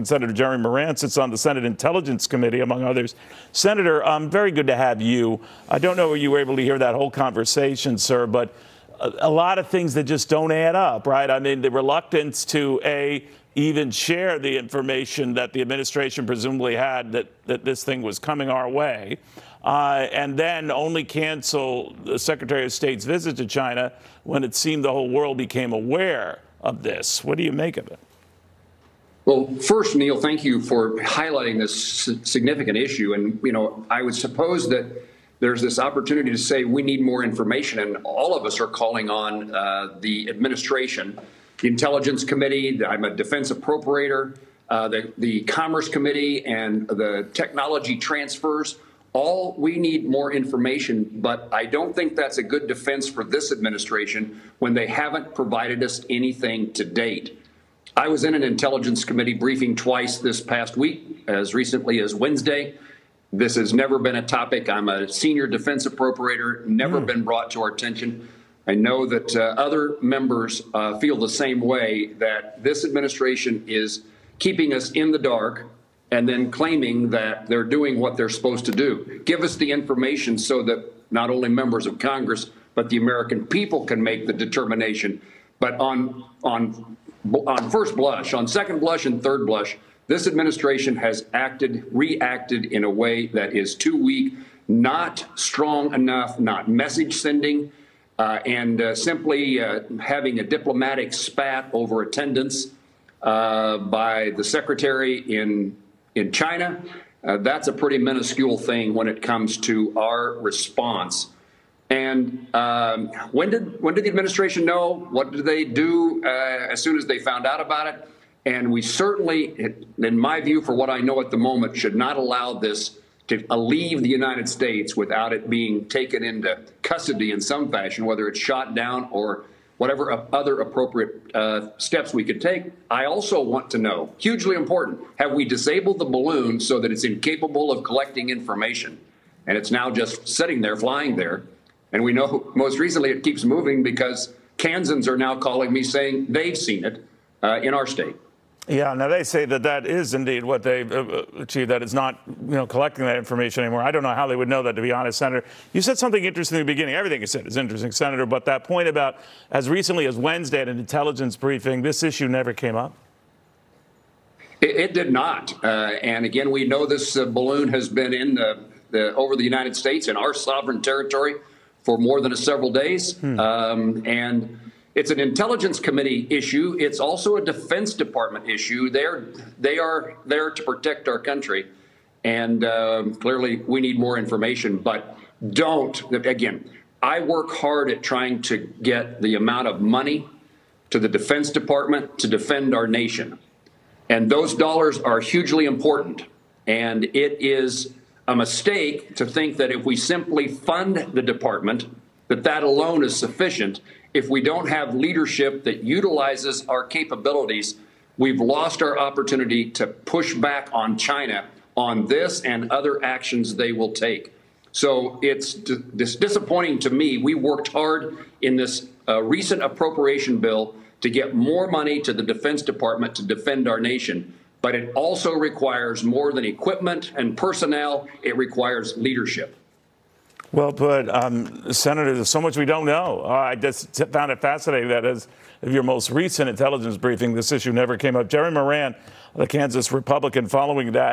Senator Jerry Moran sits on the Senate Intelligence Committee, among others. Senator, very good to have you. I don't know if you were able to hear that whole conversation, sir, but a lot of things that just don't add up, right? I mean, the reluctance to, even share the information that the administration presumably had that this thing was coming our way, and then only cancel the Secretary of State's visit to China when it seemed the whole world became aware of this. What do you make of it? Well, first, Neil, thank you for highlighting this significant issue. And, I would suppose that there's this opportunity to say we need more information, and all of us are calling on the administration, the Intelligence Committee. I'm a defense appropriator, the Commerce Committee, and the technology transfers. We need more information, but I don't think that's a good defense for this administration when they haven't provided us anything to date. I was in an Intelligence Committee briefing twice this past week, as recently as Wednesday. This has never been a topic. I'm a senior defense appropriator, never been brought to our attention. I know that other members feel the same way, that this administration is keeping us in the dark and then claiming that they're doing what they're supposed to do. Give us the information so that not only members of Congress, but the American people can make the determination. But on first blush, on second blush and third blush, this administration has reacted in a way that is too weak, not strong enough, not message sending, and simply having a diplomatic spat over attendance by the secretary in China. That's a pretty minuscule thing when it comes to our response. And when did the administration know? What did they do as soon as they found out about it? And we certainly, in my view, for what I know at the moment, should not allow this to leave the United States without it being taken into custody in some fashion, whether it's shot down or whatever other appropriate steps we could take. I also want to know, hugely important, have we disabled the balloon so that it's incapable of collecting information? And it's now just sitting there, flying there. And we know most recently it keeps moving because Kansans are now calling me saying they've seen it in our state. Yeah, now they say that is indeed what they've achieved, that it's not, collecting that information anymore. I don't know how they would know that, to be honest, Senator. You said something interesting in the beginning. Everything you said is interesting, Senator, but that point about as recently as Wednesday at an intelligence briefing, this issue never came up? It did not. And again, we know this balloon has been in over the United States in our sovereign territory for more than several days. And it's an Intelligence Committee issue. It's also a Defense Department issue. They are there to protect our country. And clearly we need more information, but again, I work hard at trying to get the amount of money to the Defense Department to defend our nation. And those dollars are hugely important. And it is a mistake to think that if we simply fund the department, that alone is sufficient. If we don't have leadership that utilizes our capabilities, we've lost our opportunity to push back on China on this and other actions they will take. So it's disappointing to me. We worked hard in this recent appropriation bill to get more money to the Defense Department to defend our nation. But it also requires more than equipment and personnel. It requires leadership. Well put. Senator, there's so much we don't know. I just found it fascinating that as of your most recent intelligence briefing, this issue never came up. Jerry Moran, the Kansas Republican, following that.